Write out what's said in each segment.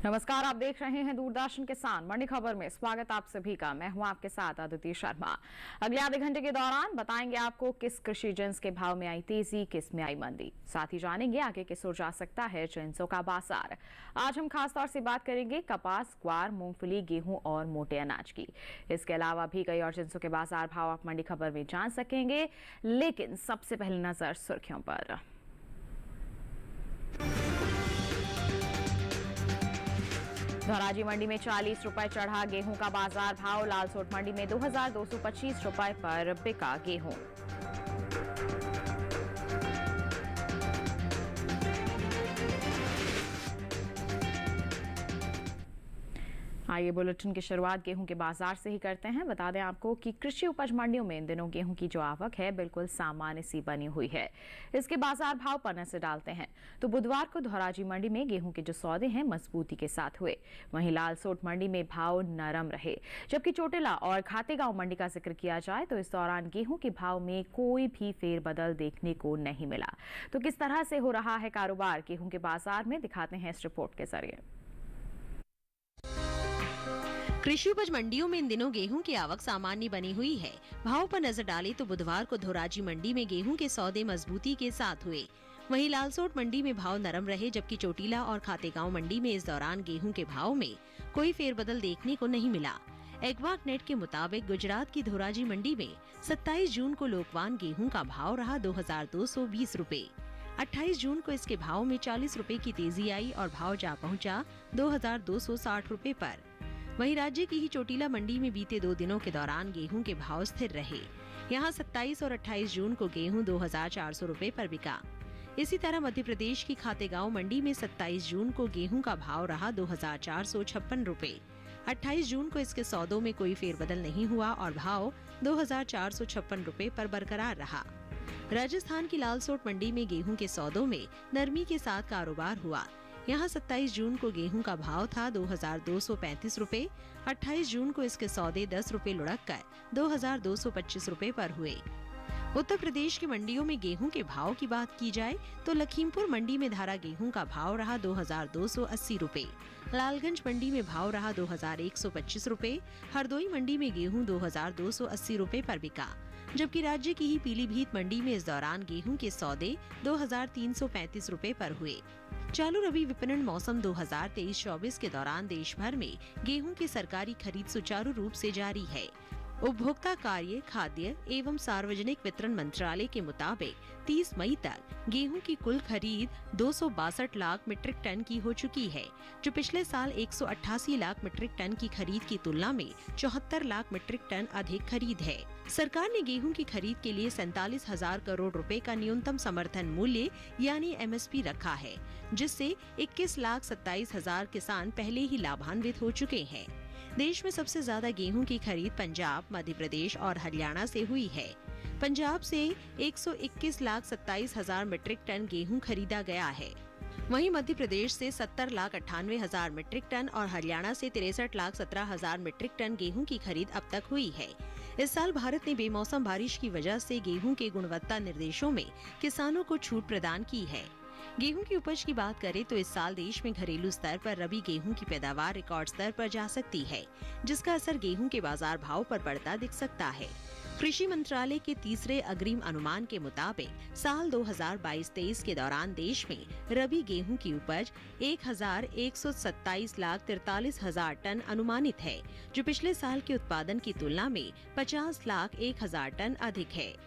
नमस्कार, आप देख रहे हैं दूरदर्शन किसान मंडी खबर में। स्वागत आप सभी का। मैं हूं आपके साथ अदिति शर्मा। अगले आधे घंटे के दौरान बताएंगे आपको किस कृषि जिन्स के भाव में आई तेजी, किस में आई मंदी। साथ ही जानेंगे आगे किस ओर जा सकता है जिन्सों का बाजार। आज हम खास तौर से बात करेंगे कपास, ग्वार, मूंगफली, गेहूं और मोटे अनाज की। इसके अलावा भी कई और जिन्सों के बाजार भाव आप मंडी खबर में जान सकेंगे, लेकिन सबसे पहले नजर सुर्खियों पर। धनराजी मंडी में 40 रुपए चढ़ा गेहूं का बाजार भाव। लालसोट मंडी में 2225 रुपए पर बिका गेहूं। आइए बुलेटिन की शुरुआत गेहूं के बाजार से ही करते हैं। बता दें आपको कि कृषि उपज मंडियों में इन दिनों गेहूं की जो आवक है बिल्कुल सामान्य सी बनी हुई है। इसके बाजार भाव पन्ने से डालते हैं तो बुधवार को धनराजी मंडी में गेहूं के जो सौदे हैं मजबूती के साथ हुए। वहीं लालसोट मंडी में भाव नरम रहे, जबकि चोटिला और खातेगांव मंडी का जिक्र किया जाए तो इस दौरान गेहूं के भाव में कोई भी फेरबदल देखने को नहीं मिला। तो किस तरह से हो रहा है कारोबार गेहूं के बाजार में, दिखाते हैं इस रिपोर्ट के जरिए। कृषि उपज मंडियों में इन दिनों गेहूं की आवक सामान्य बनी हुई है। भाव पर नजर डालें तो बुधवार को धनराजी मंडी में गेहूं के सौदे मजबूती के साथ हुए। वहीं लालसोट मंडी में भाव नरम रहे, जबकि चोटिला और खातेगांव मंडी में इस दौरान गेहूं के भाव में कोई फेरबदल देखने को नहीं मिला। एग्वाक नेट के मुताबिक गुजरात की धनराजी मंडी में 27 जून को लोकवान गेहूं का भाव रहा 2220 रूपए। 28 जून को इसके भाव में 40 रूपए की तेजी आई और भाव जा पहुंचा 2260 रूपए पर। वहीं राज्य की ही चोटिला मंडी में बीते 2 दिनों के दौरान गेहूं के भाव स्थिर रहे। यहां 27 और 28 जून को गेहूं 2400 रूपए पर बिका। इसी तरह मध्य प्रदेश की खातेगांव मंडी में 27 जून को गेहूं का भाव रहा 2456 रूपए। 28 जून को इसके सौदों में कोई फेरबदल नहीं हुआ और भाव 2456 रूपए पर बरकरार रहा। राजस्थान की लालसोट मंडी में गेहूं के सौदों में नरमी के साथ कारोबार हुआ। यहाँ 27 जून को गेहूं का भाव था 2235 रूपए। 28 जून को इसके सौदे 10 रूपए लुढ़क कर 2225 रूपए पर हुए। उत्तर प्रदेश की मंडियों में गेहूं के भाव की बात की जाए तो लखीमपुर मंडी में धारा गेहूं का भाव रहा 2280 रूपए। लालगंज मंडी में भाव रहा 2125 रूपए। हरदोई मंडी में गेहूं 2280 रूपए पर बिका, जबकि राज्य की ही पीलीभीत मंडी में इस दौरान गेहूं के सौदे 2335 रूपए पर हुए। चालू रबी विपणन मौसम 2023-24 के दौरान देश भर में गेहूं की सरकारी खरीद सुचारू रूप से जारी है। उपभोक्ता कार्य, खाद्य एवं सार्वजनिक वितरण मंत्रालय के मुताबिक 30 मई तक गेहूं की कुल खरीद 262 लाख मीट्रिक टन की हो चुकी है, जो पिछले साल 188 लाख मीट्रिक टन की खरीद की तुलना में 74 लाख मीट्रिक टन अधिक खरीद है। सरकार ने गेहूं की खरीद के लिए 47,000 करोड़ रुपए का न्यूनतम समर्थन मूल्य यानी MSP रखा है, जिससे 21,27,000 किसान पहले ही लाभान्वित हो चुके हैं। देश में सबसे ज्यादा गेहूं की खरीद पंजाब, मध्य प्रदेश और हरियाणा से हुई है। पंजाब से 121,27,000 मीट्रिक टन गेहूं खरीदा गया है। वहीं मध्य प्रदेश से 70,98,000 मीट्रिक टन और हरियाणा से 63,17,000 मीट्रिक टन गेहूं की खरीद अब तक हुई है। इस साल भारत ने बेमौसम बारिश की वजह से गेहूं के गुणवत्ता निर्देशों में किसानों को छूट प्रदान की है। गेहूं की उपज की बात करें तो इस साल देश में घरेलू स्तर पर रबी गेहूं की पैदावार रिकॉर्ड स्तर पर जा सकती है, जिसका असर गेहूं के बाजार भाव पर पड़ता दिख सकता है। कृषि मंत्रालय के तीसरे अग्रिम अनुमान के मुताबिक साल 2022-23 के दौरान देश में रबी गेहूं की उपज 1,127,43,000 टन अनुमानित है, जो पिछले साल के उत्पादन की तुलना में 50,01,000 टन अधिक है।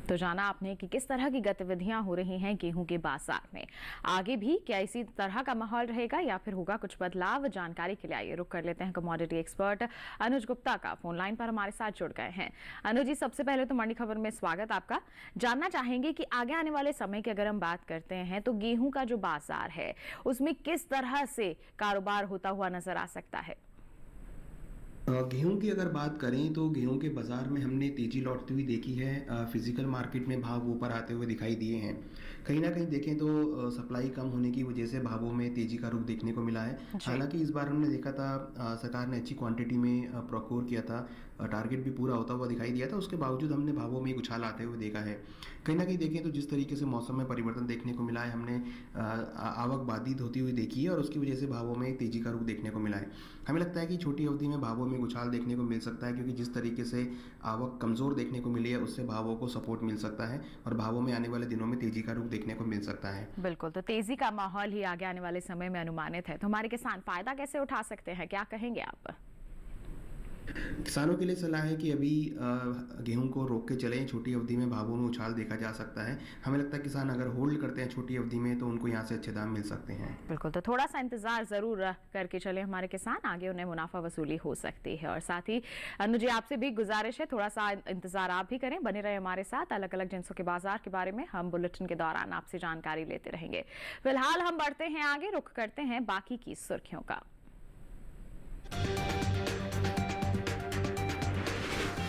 तो जाना आपने कि किस तरह की गतिविधियां हो रही हैं गेहूं के बाजार में। आगे भी क्या इसी तरह का माहौल रहेगा या फिर होगा कुछ बदलाव? जानकारी के लिए आइए रुक कर लेते हैं कमोडिटी एक्सपर्ट अनुज गुप्ता का। फोन लाइन पर हमारे साथ जुड़ गए हैं। अनुज जी, सबसे पहले तो मंडी खबर में स्वागत आपका। जानना चाहेंगे कि आगे आने वाले समय की अगर हम बात करते हैं तो गेहूं का जो बाजार है उसमें किस तरह से कारोबार होता हुआ नजर आ सकता है? गेहूं की अगर बात करें तो गेहूं के बाज़ार में हमने तेज़ी लौटती हुई देखी है। फिजिकल मार्केट में भाव ऊपर आते हुए दिखाई दिए हैं। कहीं ना कहीं देखें तो सप्लाई कम होने की वजह से भावों में तेज़ी का रुख देखने को मिला है। हालांकि इस बार हमने देखा था सरकार ने अच्छी क्वांटिटी में प्रोक्योर किया था टारगेट भी पूरा होता हुआ दिखाई दिया था, उसके बावजूद हमने भावों में एक उछाल आते हुए देखा है। कहीं न कहीं देखें तो जिस तरीके से मौसम में परिवर्तन देखने को मिला है, हमने आवक बाधित होती हुई देखी है और उसकी वजह से भावों में एक तेज़ी का रुख देखने को मिला है। हमें लगता है कि छोटी अवधि में भावों में उछाल देखने को मिल सकता है, क्योंकि जिस तरीके से आवक कमज़ोर देखने को मिली है, उससे भावों को सपोर्ट मिल सकता है और भावों में आने वाले दिनों में तेज़ी का रुख देखने को मिल सकता है। बिल्कुल, तो तेजी का माहौल ही आगे आने वाले समय में अनुमानित है, तो हमारे किसान फायदा कैसे उठा सकते हैं, क्या कहेंगे आप? किसानों के लिए सलाह है कि अभी गेहूं को रोक के चलें, छोटी अवधि में भावों में उछाल देखा जा सकता है। हमें लगता है किसान अगर होल्ड करते हैं छोटी अवधि में तो उनको यहाँ से अच्छे दाम मिल सकते हैं। बिल्कुल, तो थोड़ा सा इंतजार जरूर करके चले हमारे किसान, आगे उन्हें मुनाफा वसूली हो सकती है। और साथ ही अनुज जी, आपसे भी गुजारिश है, थोड़ा सा इंतजार आप भी करें, बने रहे हमारे साथ। अलग अलग जिन्सों के बाजार के बारे में हम बुलेटिन के दौरान आपसे जानकारी लेते रहेंगे। फिलहाल हम बढ़ते हैं आगे, रुख करते हैं बाकी की सुर्खियों का।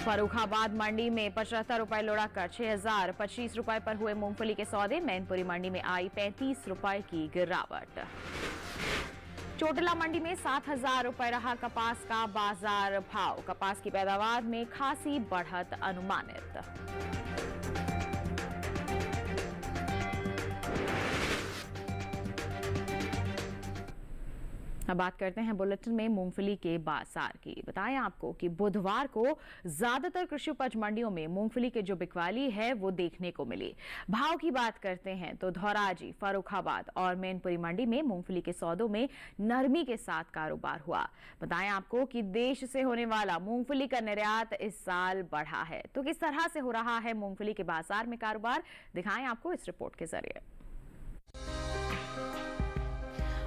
फर्रुखाबाद मंडी में 75 रुपए लुढ़क 6025 रुपए पर हुए मूंगफली के सौदे। मैनपुरी मंडी में आई 35 रुपए की गिरावट। चोटिला मंडी में 7000 रुपए रहा कपास का बाजार भाव। कपास की पैदावार में खासी बढ़त अनुमानित। अब बात करते हैं बुलेटिन में मूंगफली के बाजार की। बताएं आपको कि बुधवार को ज्यादातर कृषि उपज मंडियों में मूंगफली के जो बिकवाली है वो देखने को मिली। भाव की बात करते हैं तो धौराजी, फर्रुखाबाद और मैनपुरी मंडी में मूंगफली के सौदों में नरमी के साथ कारोबार हुआ। बताएं आपको कि देश से होने वाला मूंगफली का निर्यात इस साल बढ़ा है। तो किस तरह से हो रहा है मूंगफली के बाजार में कारोबार, दिखाएं आपको इस रिपोर्ट के जरिए।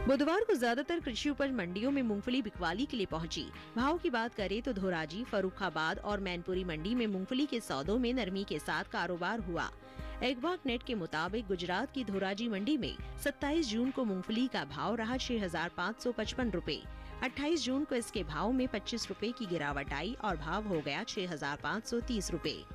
बुधवार को ज्यादातर कृषि उपज मंडियों में मूंगफली बिकवाली के लिए पहुंची। भाव की बात करें तो धोराजी, फर्रुखाबाद और मैनपुरी मंडी में मूंगफली के सौदों में नरमी के साथ कारोबार हुआ। एग्वाक नेट के मुताबिक गुजरात की धोराजी मंडी में 27 जून को मूंगफली का भाव रहा 6555 रुपए। 28 जून को इसके भाव में 25 रुपए की गिरावट आई और भाव हो गया 6530 रुपए।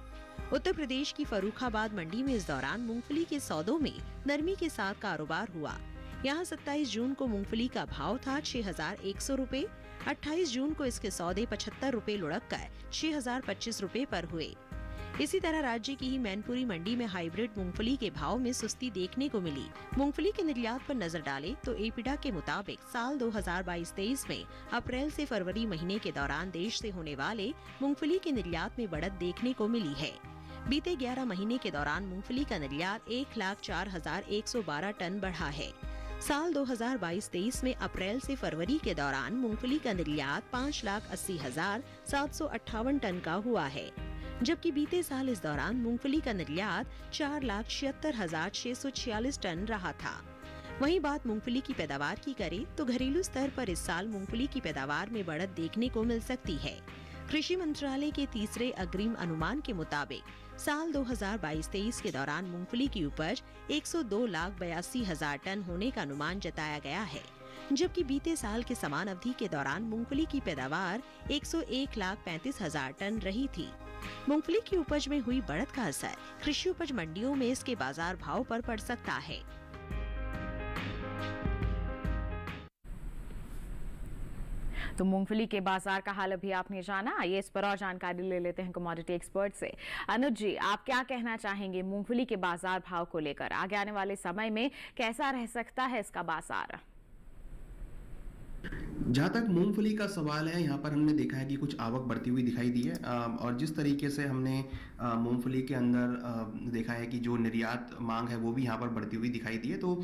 उत्तर प्रदेश की फर्रुखाबाद मंडी में इस दौरान मूंगफली के सौदों में नरमी के साथ कारोबार हुआ। यहाँ 27 जून को मूंगफली का भाव था 6100 रुपए। 28 जून को इसके सौदे 75 रुपए लुढ़क कर 6025 रुपए पर हुए। इसी तरह राज्य की ही मैनपुरी मंडी में हाइब्रिड मूंगफली के भाव में सुस्ती देखने को मिली। मूंगफली के निर्यात पर नजर डालें तो एपिडा के मुताबिक साल 2022-23 में अप्रैल से फरवरी महीने के दौरान देश से होने वाले मूंगफली के निर्यात में बढ़त देखने को मिली है। बीते 11 महीने के दौरान मूंगफली का निर्यात 1,04,112 टन बढ़ा है। साल 2022-23 में अप्रैल से फरवरी के दौरान मूंगफली का निर्यात 5,80,758 टन का हुआ है, जबकि बीते साल इस दौरान मूंगफली का निर्यात 4,76,646 टन रहा था। वहीं बात मूंगफली की पैदावार की करें तो घरेलू स्तर पर इस साल मूंगफली की पैदावार में बढ़त देखने को मिल सकती है। कृषि मंत्रालय के तीसरे अग्रिम अनुमान के मुताबिक साल 2022-23 के दौरान मूंगफली की उपज 102,82,000 टन होने का अनुमान जताया गया है, जबकि बीते साल के समान अवधि के दौरान मूंगफली की पैदावार 101,35,000 टन रही थी। मूंगफली की उपज में हुई बढ़त का असर कृषि उपज मंडियों में इसके बाजार भाव पर पड़ सकता है। तो मूंगफली के बाजार का हाल अभी आपने जाना। आइए इस पर और जानकारी ले लेते हैं कमोडिटी एक्सपर्ट से। अनुज जी, आप क्या कहना चाहेंगे मूंगफली के बाजार भाव को लेकर? आगे आने वाले समय में कैसा रह सकता है इसका बाजार? जहाँ तक मूंगफली का सवाल है, यहाँ पर हमने देखा है कि कुछ आवक बढ़ती हुई दिखाई दी है और जिस तरीके से हमने मूंगफली के अंदर देखा है कि जो निर्यात मांग है वो भी यहाँ पर बढ़ती हुई दिखाई दी है, तो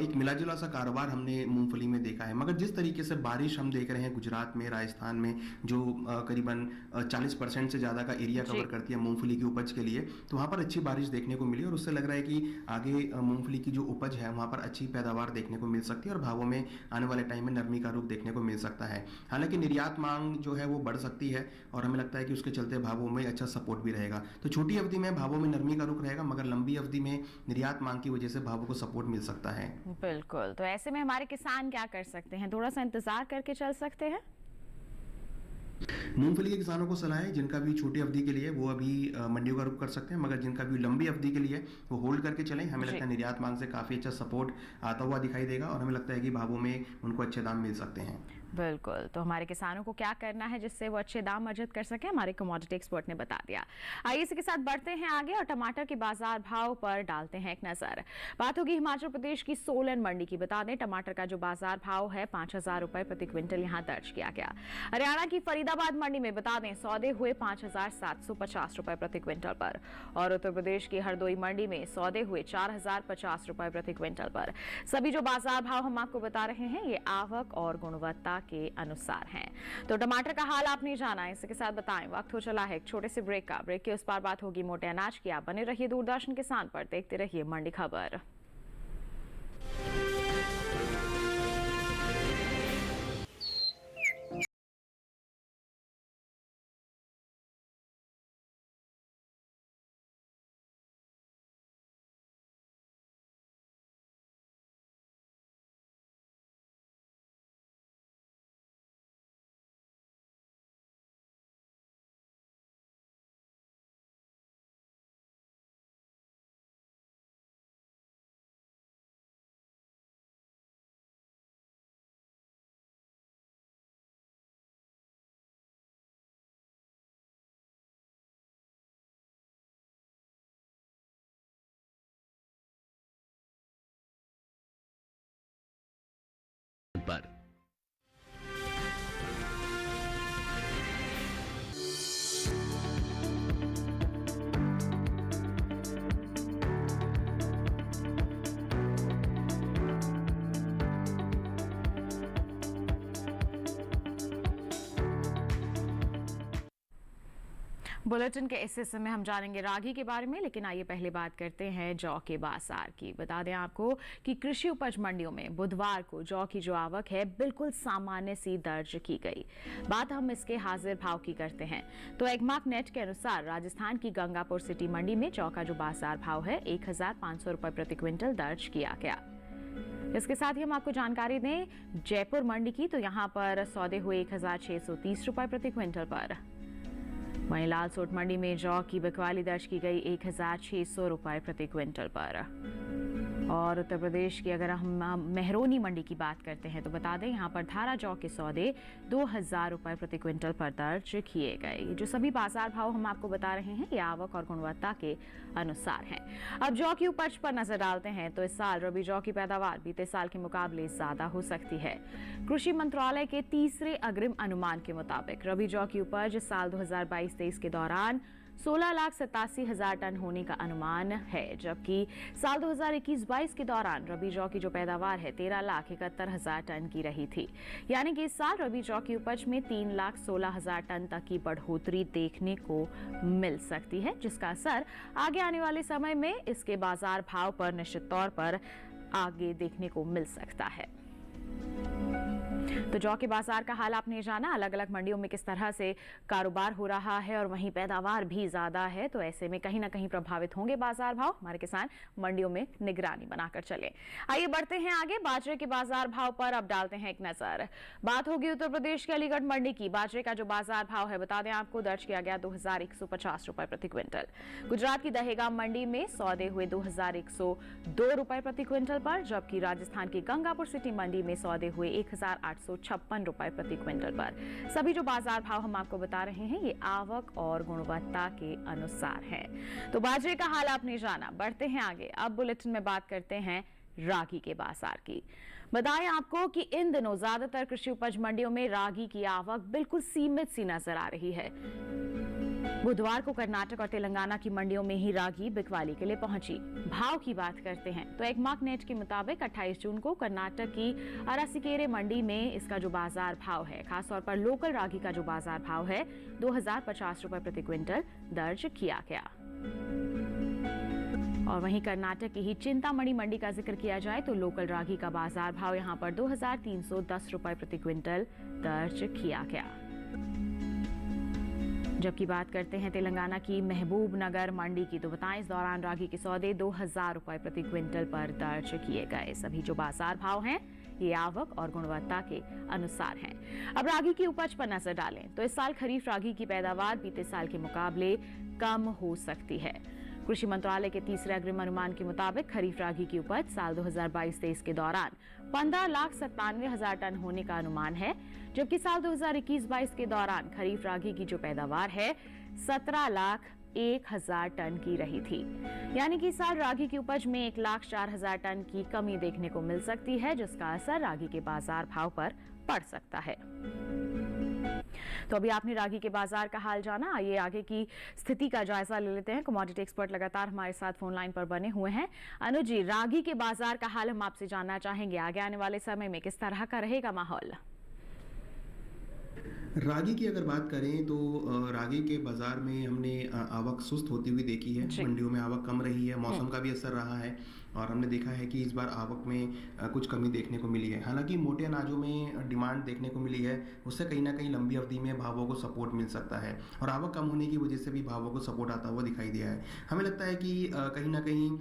एक मिला जुला सा कारोबार हमने मूंगफली में देखा है। मगर जिस तरीके से बारिश हम देख रहे हैं गुजरात में, राजस्थान में, जो करीबन 40% से ज़्यादा का एरिया कवर करती है मूंगफली की उपज के लिए, तो वहाँ पर अच्छी बारिश देखने को मिली और उससे लग रहा है कि आगे मूंगफली की जो उपज है वहाँ पर अच्छी पैदावार देखने को मिल सकती है और भावों में आने वाले टाइम में नरमी का रुख देखने को मिल सकता है। हालांकि निर्यात मांग जो है वो बढ़ सकती है और हमें लगता है कि उसके चलते भावों में अच्छा सपोर्ट भी रहेगा। तो छोटी अवधि में भावों में नरमी का रुख रहेगा, मगर लंबी अवधि में निर्यात मांग की वजह से भावों को सपोर्ट मिल सकता है। बिल्कुल, तो ऐसे में हमारे किसान क्या कर सकते हैं? थोड़ा सा इंतजार करके चल सकते हैं। मूंगफली के किसानों को सलाह है जिनका भी छोटी अवधि के लिए वो अभी मंडियों का रुख कर सकते हैं, मगर जिनका भी लंबी अवधि के लिए वो होल्ड करके चलें। हमें लगता है निर्यात मांग से काफी अच्छा सपोर्ट आता हुआ दिखाई देगा और हमें लगता है कि भावों में उनको अच्छे दाम मिल सकते हैं। बिल्कुल, तो हमारे किसानों को क्या करना है जिससे वो अच्छे दाम अर्जित कर सके, हमारे कमोडिटी एक्सपर्ट ने बता दिया। आइए इसी के साथ बढ़ते हैं आगे और टमाटर के बाजार भाव पर डालते हैं एक नजर। बात होगी हिमाचल प्रदेश की सोलन मंडी की। बता दें टमाटर का जो बाजार भाव है 5,000 रुपए प्रति क्विंटल यहाँ दर्ज किया गया। हरियाणा की फरीदाबाद मंडी में बता दें सौदे हुए 5,750 रुपए प्रति क्विंटल पर और उत्तर प्रदेश की हरदोई मंडी में सौदे हुए 4,050 रुपए प्रति क्विंटल पर। सभी जो बाजार भाव हम आपको बता रहे हैं ये आवक और गुणवत्ता के अनुसार हैं। तो टमाटर का हाल आपने जाना, इसी के साथ बताएं वक्त हो चला है एक छोटे से ब्रेक का। ब्रेक के उस पार बात होगी मोटे अनाज की। आप बने रहिए दूरदर्शन किसान पर, देखते रहिए मंडी खबर। पर बुलेटिन के इस हिस्से में हम जानेंगे रागी के बारे में, लेकिन आइए पहले बात करते हैं जौ के बाजार की। बता दें आपको कि कृषि उपज मंडियों में बुधवार को जौ की जो आवक है बिल्कुल सामान्य सी दर्ज की गई। बात हम इसके हाजिर भाव की करते हैं तो एगमार्क नेट के अनुसार राजस्थान की गंगापुर सिटी मंडी में जौ का जो बाजार भाव है 1,500 रुपए प्रति क्विंटल दर्ज किया गया। इसके साथ ही हम आपको जानकारी दें जयपुर मंडी की, तो यहाँ पर सौदे हुए 1,630 रुपए प्रति क्विंटल पर। वहीं लालसोट मंडी में जौ की बिकवाली दर्ज की गई 1,600 रुपए प्रति क्विंटल पर। और उत्तर प्रदेश की अगर हम मेहरोनी मंडी की बात करते हैं तो बता दें यहाँ पर धारा जौ के सौदे 2,000 रुपए प्रति क्विंटल पर दर्ज किए गए। ये जो सभी बाजार भाव हम आपको बता रहे हैं ये आवक और गुणवत्ता के अनुसार हैं। अब जौ की उपज पर नजर डालते हैं तो इस साल रबी जौ की पैदावार बीते साल के मुकाबले ज्यादा हो सकती है। कृषि मंत्रालय के तीसरे अग्रिम अनुमान के मुताबिक रबी जौ की उपज साल 2022-23 के दौरान 16,87,000 टन होने का अनुमान है, जबकि साल 2021-22 के दौरान रबी जौ की जो पैदावार है 13,71,000 टन की रही थी। यानी कि इस साल रबी जौ की उपज में 3,16,000 टन तक की बढ़ोतरी देखने को मिल सकती है, जिसका असर आगे आने वाले समय में इसके बाजार भाव पर निश्चित तौर पर आगे देखने को मिल सकता है। तो जौ के बाजार का हाल आपने जाना, अलग अलग मंडियों में किस तरह से कारोबार हो रहा है और वहीं पैदावार भी ज्यादा है, तो ऐसे में कहीं ना कहीं प्रभावित होंगे बाजार भाव। हमारे किसान मंडियों में निगरानी बनाकर चले। आइए बढ़ते हैं आगे, बाजरे के बाजार भाव पर अब डालते हैं एक नजर। बात होगी उत्तर प्रदेश के अलीगढ़ मंडी की। बाजरे का जो बाजार भाव है बता दें आपको दर्ज किया गया 2,150 रुपए प्रति क्विंटल। गुजरात की दहेगाम मंडी में सौदे हुए 2,102 रुपए प्रति क्विंटल पर, जबकि राजस्थान की गंगापुर सिटी मंडी में सौदे हुए 1,856 रुपए प्रति क्विंटल पर। सभी जो बाजार भाव हम आपको बता रहे हैं ये आवक और गुणवत्ता के अनुसार है। तो बाजरे का हाल आपने जाना, बढ़ते हैं आगे। अब बुलेटिन में बात करते हैं रागी के बाजार की। बताएं आपको कि इन दिनों ज्यादातर कृषि उपज मंडियों में रागी की आवक बिल्कुल सीमित सी नजर आ रही है। बुधवार को कर्नाटक और तेलंगाना की मंडियों में ही रागी बिकवाली के लिए पहुंची। भाव की बात करते हैं तो एगमार्क नेट के मुताबिक 28 जून को कर्नाटक की अरासीकेरे मंडी में इसका जो बाजार भाव है, खासतौर पर लोकल रागी का जो बाजार भाव है 2,050 रुपए प्रति क्विंटल दर्ज किया गया। और वहीं कर्नाटक की ही चिंतामणि मंडी का जिक्र किया जाए तो लोकल रागी का बाजार भाव यहां पर 2,310 रुपए प्रति क्विंटल दर्ज किया गया। जबकि बात करते हैं तेलंगाना की महबूब नगर मंडी की, तो बताएं इस दौरान रागी के सौदे 2,000 रुपए प्रति क्विंटल पर दर्ज किए गए। सभी जो बाजार भाव हैं ये आवक और गुणवत्ता के अनुसार हैं। अब रागी की उपज पर नजर डालें तो इस साल खरीफ रागी की पैदावार बीते साल के मुकाबले कम हो सकती है। कृषि मंत्रालय के तीसरे अग्रिम अनुमान के मुताबिक खरीफ रागी की उपज साल 2022-23 के दौरान 15,97,000 टन होने का अनुमान है, जबकि साल 2021-22 के दौरान खरीफ रागी की जो पैदावार है 17,01,000 टन की रही थी। यानी कि इस साल रागी की उपज में 1,04,000 टन की कमी देखने को मिल सकती है, जिसका असर रागी के बाजार भाव पर पड़ सकता है। तो अभी आपने रागी के बाजार का हाल जाना, आइए आगे की स्थिति का जायजा ले लेते हैं। कमोडिटी एक्सपर्ट लगातार हमारे साथ फोन लाइन पर बने हुए हैं। अनुज जी, रागी के बाजार का हाल हम आपसे जानना चाहेंगे, आगे आने वाले समय में किस तरह का रहेगा माहौल? रागी की अगर बात करें तो रागी के बाजार में हमने आवक सुस्त होती हुई देखी है। मंडियों में आवक कम रही है, मौसम का भी असर रहा है और हमने देखा है कि इस बार आवक में कुछ कमी देखने को मिली है। हालांकि मोटे अनाजों में डिमांड देखने को मिली है, उससे कहीं ना कहीं लंबी अवधि में भावों को सपोर्ट मिल सकता है और आवक कम होने की वजह से भी भावों को सपोर्ट आता हुआ दिखाई दिया है। हमें लगता है कि कहीं ना कहीं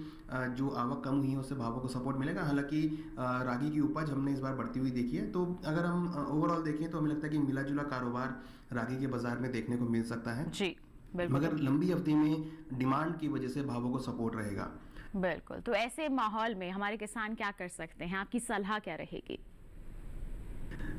जो आवक कम हुई है उससे भावों को सपोर्ट मिलेगा। हालांकि रागी की उपज हमने इस बार बढ़ती हुई देखी है, तो अगर हम ओवरऑल देखें तो हमें लगता है कि मिला जुला कारोबार रागी के बाजार में देखने को मिल सकता है जी, बिल्कुल। मगर लंबी अवधि में डिमांड की वजह से भावों को सपोर्ट रहेगा। बिल्कुल। तो ऐसे माहौल में हमारे किसान क्या कर सकते हैं, आपकी सलाह क्या रहेगी?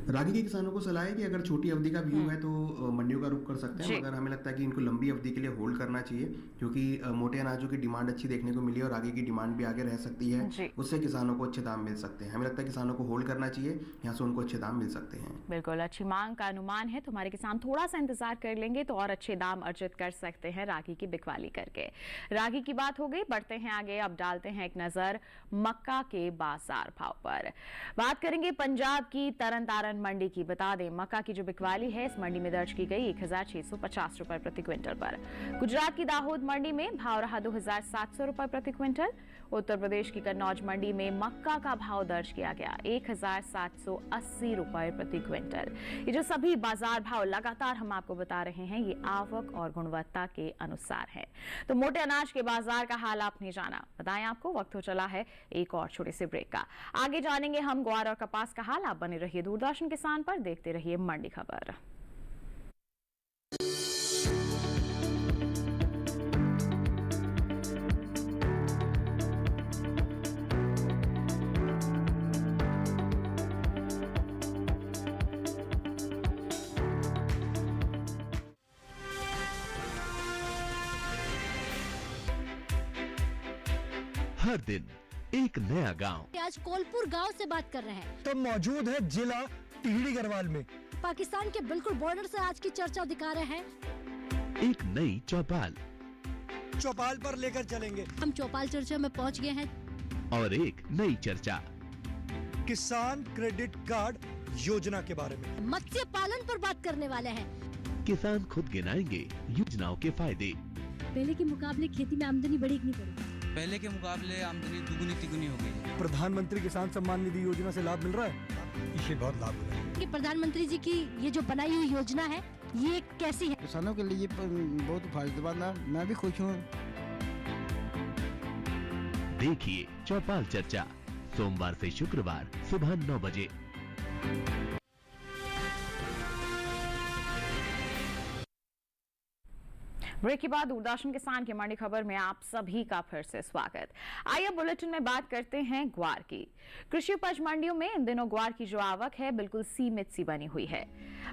रागी के किसानों को सलाह है कि अगर छोटी अवधि का व्यू है तो मंडियों का रुख कर सकते हैं, मगर हमें लगता है कि इनको लंबी अवधि के लिए होल्ड करना चाहिए, क्योंकि मोटे अनाजों की डिमांड अच्छी देखने को मिली है और रागी की डिमांड भी आगे रह सकती है, उससे किसानों को अच्छे दाम मिल सकते हैं। हमें लगता है किसानों को होल्ड करना चाहिए, यहाँ से उनको अच्छे दाम मिल सकते हैं। बिल्कुल, अच्छी मांग का अनुमान है तो हमारे किसान थोड़ा सा इंतजार कर लेंगे तो और अच्छे दाम अर्जित कर सकते हैं रागी की बिकवाली करके। रागी की बात हो गई, बढ़ते हैं आगे, अब डालते हैं एक नजर मक्का के बाजार भाव पर। बात करेंगे पंजाब की तरन मंडी की। बता दें, मक्का की जो बिकवाली है इस मंडी में दर्ज की गई 1,650 रुपए प्रति क्विंटल पर। गुजरात की दाहोद मंडी में भाव रहा 2,700 रुपए प्रति क्विंटल। उत्तर प्रदेश की कन्नौज मंडी में मक्का का भाव दर्ज किया गया 1,780 रुपए प्रति क्विंटल। ये जो सभी बाजार भाव लगातार हम आपको बता रहे हैं, ये आवक और गुणवत्ता के अनुसार है। तो मोटे अनाज के बाजार का हाल आपने जाना, बताएं आपको वक्त हो चला है एक और छोटे से ब्रेक का। आगे जानेंगे हम ग्वार और कपास का हाल। आप बने रहिए दूरदर्शन किसान पर, देखते रहिए मंडी खबर। हर दिन एक नया गांव। आज कोलपुर गांव से बात कर रहे हैं। तो मौजूद है जिला टिहरी गढ़वाल में। पाकिस्तान के बिल्कुल बॉर्डर से आज की चर्चा दिखा रहे हैं। एक नई चौपाल पर लेकर चलेंगे। हम चौपाल चर्चा में पहुंच गए हैं। और एक नई चर्चा किसान क्रेडिट कार्ड योजना के बारे में। मत्स्य पालन पर बात करने वाले हैं। किसान खुद गिनाएंगे योजनाओं के फायदे। पहले के मुकाबले खेती में आमदनी बढ़ी कि नहीं बढ़ी? पहले के मुकाबले आमदनी दुगुनी तिगुनी हो गई है। प्रधानमंत्री किसान सम्मान निधि योजना से लाभ मिल रहा है, इसे बहुत लाभ मिला है। कि प्रधानमंत्री जी की ये जो बनाई हुई योजना है, ये कैसी है? किसानों के लिए बहुत फायदेमंद है, मैं भी खुश हूँ। देखिए चौपाल चर्चा, सोमवार से शुक्रवार सुबह 9 बजे। ब्रेक के बाद दूरदर्शन किसान की मंडी खबर में आप सभी का फिर से स्वागत। आइए बुलेटिन में बात करते हैं ग्वार की। कृषि उपज मंडियों में इन दिनों ग्वार की जो आवक है बिल्कुल सीमित सी बनी हुई है।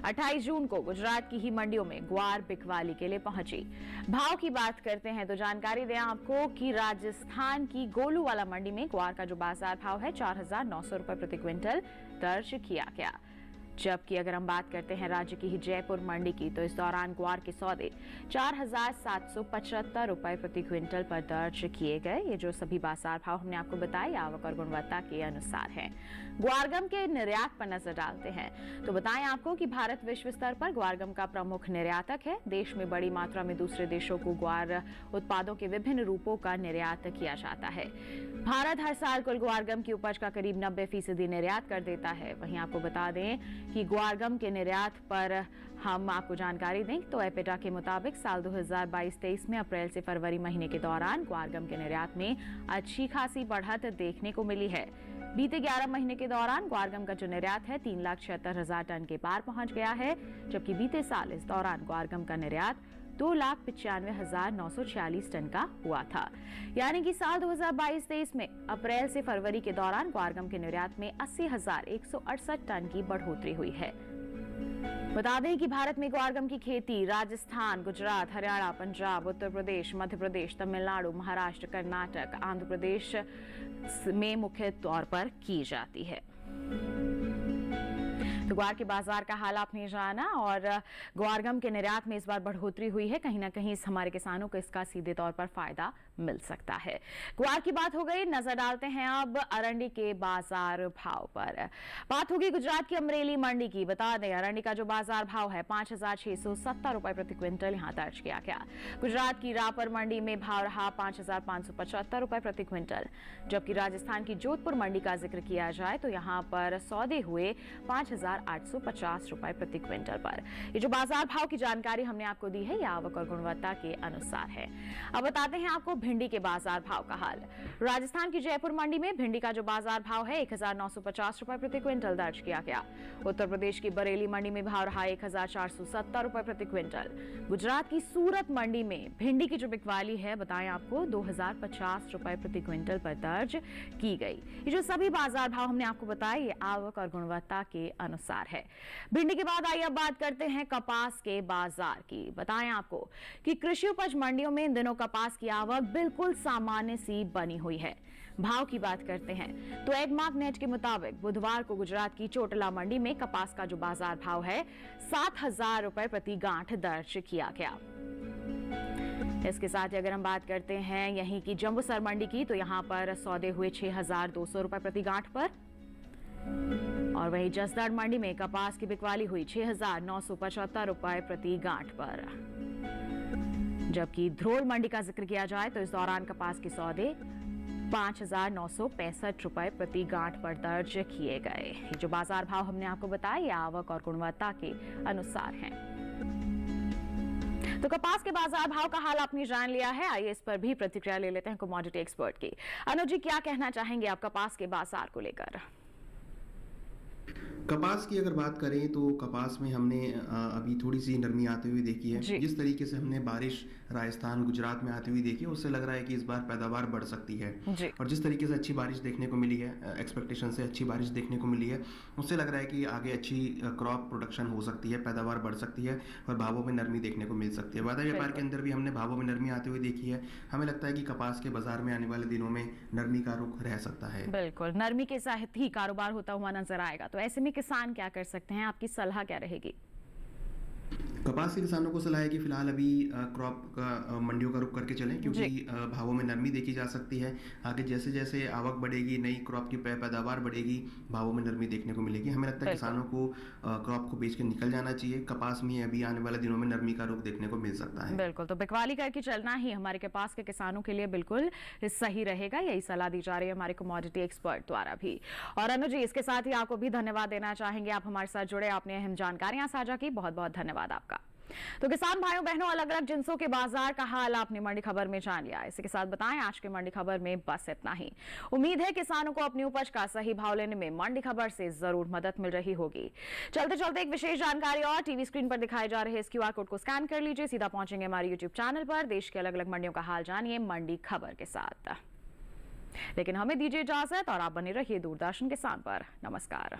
28 जून को गुजरात की ही मंडियों में ग्वार बिकवाली के लिए पहुंची। भाव की बात करते हैं तो जानकारी दें आपको कि राजस्थान की गोलूवाला मंडी में ग्वार का जो बाजार भाव है 4,900 रुपए प्रति क्विंटल दर्ज किया गया। जबकि अगर हम बात करते हैं राज्य की ही जयपुर मंडी की, तो इस दौरान ग्वार के सौदे 4,775 रुपए प्रति क्विंटल पर दर्ज किए गए। ये जो सभी बाजार भाव हमने आपको बताए आवक और गुणवत्ता के अनुसार हैं। ग्वारगम के निर्यात पर नजर डालते हैं तो बताएं आपको कि भारत विश्व स्तर पर ग्वारगम का प्रमुख निर्यातक है। देश में बड़ी मात्रा में दूसरे देशों को ग्वार उत्पादों के विभिन्न रूपों का निर्यात किया जाता है। भारत हर साल कुल ग्वारगम की उपज का करीब 90% निर्यात कर देता है। वहीं आपको बता दें कि ग्वारगम के निर्यात पर हम आपको जानकारी दें तो एपेटा के मुताबिक साल 2022-23 में अप्रैल से फरवरी महीने के दौरान ग्वारगम के निर्यात में अच्छी खासी बढ़त देखने को मिली है। बीते 11 महीने के दौरान ग्वारगम का जो निर्यात है 3,76,000 टन के पार पहुंच गया है, जबकि बीते साल इस दौरान ग्वारगम का निर्यात 2,95,946 टन का हुआ था। यानी कि साल 2022-23 में अप्रैल से फरवरी के दौरान ग्वारगम के निर्यात में 80,168 टन की बढ़ोतरी हुई है। बता दें कि भारत में ग्वारगम की खेती राजस्थान, गुजरात, हरियाणा, पंजाब, उत्तर प्रदेश, मध्य प्रदेश, तमिलनाडु, महाराष्ट्र, कर्नाटक, आंध्र प्रदेश में मुख्य तौर पर की जाती है। तो ग्वार के बाजार का हाल आपने जाना और ग्वारगम के निर्यात में इस बार बढ़ोतरी हुई है। कहीं ना कहीं इस हमारे किसानों को इसका सीधे तौर पर फायदा मिल सकता है। ग्वार की बात हो गई, नजर डालते हैं अब अरंडी के बाजार भाव पर। बात होगी गुजरात की अमरेली मंडी की। बता दें अरंडी का जो बाजार भाव है 5,670 रुपए प्रति क्विंटल यहाँ दर्ज किया गया। गुजरात की रापर मंडी में भाव रहा 5,575 रुपए प्रति क्विंटल, जबकि राजस्थान की जोधपुर मंडी का जिक्र किया जाए तो यहाँ पर सौदे हुए 5,850 रुपए प्रति क्विंटल पर। ये जो बाजार भाव की जानकारी हमने आपको दी है, ये आवक और गुणवत्ता के अनुसार है। अब बताते हैं आपको भिंडी के बाजार भाव का हाल। राजस्थान की जयपुर मंडी में भिंडी का जो बाजार भाव है 1,950 रुपए प्रति क्विंटल दर्ज किया गया। उत्तर प्रदेश की बरेली मंडी में भाव रहा 1,470 रुपए प्रति क्विंटल। गुजरात की सूरत मंडी में भिंडी की जो बिकवाली है बताएं आपको 2,050 रुपए प्रति क्विंटल पर दर्ज की गई। ये जो सभी बाजार भाव हमने आपको बताए ये आवक और गुणवत्ता के अनुसार है। भिंडी के बाद आइए अब बात करते हैं कपास के बाजार की। बताएं आपको कि कृषि उपज मंडियों में इन दिनों कपास की आवक बिल्कुल सामान्य सी बनी हुई है। भाव की बात करते हैं तो एडमार्क नेट के मुताबिक बुधवार को गुजरात की चोटला मंडी में कपास का जो बाजार भाव है 7,000 रुपए प्रति गांठ दर्ज किया गया। इसके साथ ही अगर हम बात करते हैं यहीं की जंबूसर मंडी की तो यहां पर सौदे हुए 6,200 रुपए प्रति गांठ पर, और वहीं जसदड़ मंडी में कपास की बिकवाली हुई 6,975 रुपए प्रति गांठ पर। जबकि ध्रोल मंडी का जिक्र किया जाए तो इस दौरान कपास के सौदे 5,965 रुपए प्रति गांठ पर दर्ज किए गए। ये जो बाजार भाव हमने आपको बताया ये आवक और गुणवत्ता के अनुसार हैं। तो कपास के बाजार भाव का हाल आपने जान लिया है। आइए इस पर भी प्रतिक्रिया ले लेते हैं कमोडिटी एक्सपर्ट की। अनुज जी, क्या कहना चाहेंगे आप कपास के बाजार को लेकर? कपास की अगर बात करें तो कपास में हमने अभी थोड़ी सी नरमी आते हुए देखी है। जिस तरीके से हमने बारिश राजस्थान गुजरात में आती हुई देखी है उससे लग रहा है कि इस बार पैदावार बढ़ सकती है। और जिस तरीके से अच्छी बारिश देखने को मिली है, एक्सपेक्टेशन से अच्छी बारिश देखने को मिली है, उससे लग रहा है कि आगे अच्छी क्रॉप प्रोडक्शन हो सकती है, पैदावार बढ़ सकती है और भावों में नरमी देखने को मिल सकती है। बाजार व्यापार के अंदर भी हमने भावों में नरमी आती हुई देखी है। हमें लगता है कि कपास के बाजार में आने वाले दिनों में नरमी का रुख रह सकता है। बिल्कुल, नरमी के साथ ही कारोबार होता हुआ नजर आएगा। तो ऐसे में किसान क्या कर सकते हैं, आपकी सलाह क्या रहेगी? कपास के किसानों को सलाह है कि फिलहाल अभी क्रॉप का मंडियों का रुख करके चलें, क्योंकि भावों में नरमी देखी जा सकती है। आगे जैसे जैसे आवक बढ़ेगी, नई क्रॉप की पैदावार बढ़ेगी, भावों में नरमी देखने को मिलेगी। हमें लगता है किसानों को क्रॉप को बेच के निकल जाना चाहिए। कपास में अभी आने वाले दिनों में नरमी का रुख देखने को मिल सकता है। बिल्कुल, तो बिकवाली करके चलना ही हमारे कपास के किसानों के लिए बिल्कुल सही रहेगा। यही सलाह दी जा रही है हमारे कमोडिटी एक्सपर्ट द्वारा भी। और अनुज जी, इसके साथ ही आपको भी धन्यवाद देना चाहेंगे, आप हमारे साथ जुड़े, आपने अहम जानकारियां साझा की, बहुत बहुत धन्यवाद आपका। तो किसान भाइयों बहनों, अलग अलग जिंसों के बाजार का हाल आपने मंडी खबर में जान लिया। इसी के साथ बताएं आज के मंडी खबर में बस इतना ही। उम्मीद है किसानों को अपनी उपज का सही भाव लेने में मंडी खबर से जरूर मदद मिल रही होगी। चलते चलते एक विशेष जानकारी और, टीवी स्क्रीन पर दिखाए जा रहे इस QR कोड को स्कैन कर लीजिए, सीधा पहुंचेंगे हमारे YouTube चैनल पर। देश के अलग अलग मंडियों का हाल जानिए मंडी खबर के साथ। लेकिन हमें दीजिए इजाजत और आप बने रहिए दूरदर्शन किसान पर। नमस्कार।